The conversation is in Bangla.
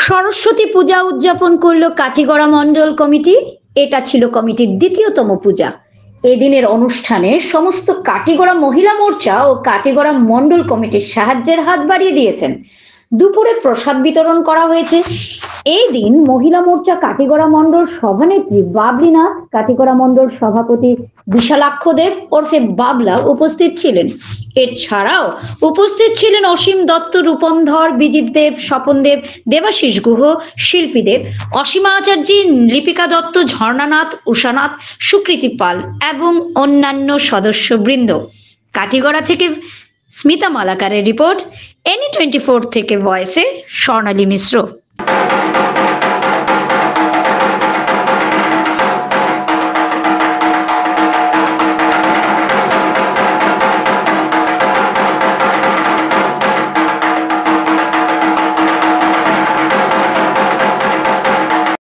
সরস্বতী পূজা উদযাপন করলো কাঠিগড়া মণ্ডল কমিটি। এটা ছিল কমিটির দ্বিতীয়তম পূজা। এদিনের অনুষ্ঠানে সমস্ত কাঠিগড়া মহিলা মোর্চা ও কাঠিগড়া মণ্ডল কমিটির সাহায্যের হাত বাড়িয়ে দিয়েছেন। দুপুরে প্রসাদ বিতরণ করা হয়েছে। এই দিন মহিলা মোর্চা কাঠিগড়া মণ্ডল সভানেত্রী বাবলি নাথ, কাঠিগড়া মণ্ডল সভাপতি বিশালাক্ষ দেব ওরফে বাবলা উপস্থিত ছিলেন। এছাড়াও উপস্থিত ছিলেন অসীম দত্ত, রূপম ধর, বিজিত দেব, স্বপন দেব, দেবাশিস গুহ, শিল্পী দেব, অসীমা আচার্যী, লিপিকা দত্ত, ঝর্ণানাথ, উষানাথ, সুকৃতি পাল এবং অন্যান্য সদস্যবৃন্দ। কাঠিগড়া থেকে স্মিতা মালাকারের রিপোর্ট, এনি 24 থেকে ভয়েসে স্বর্ণালী মিশ্র।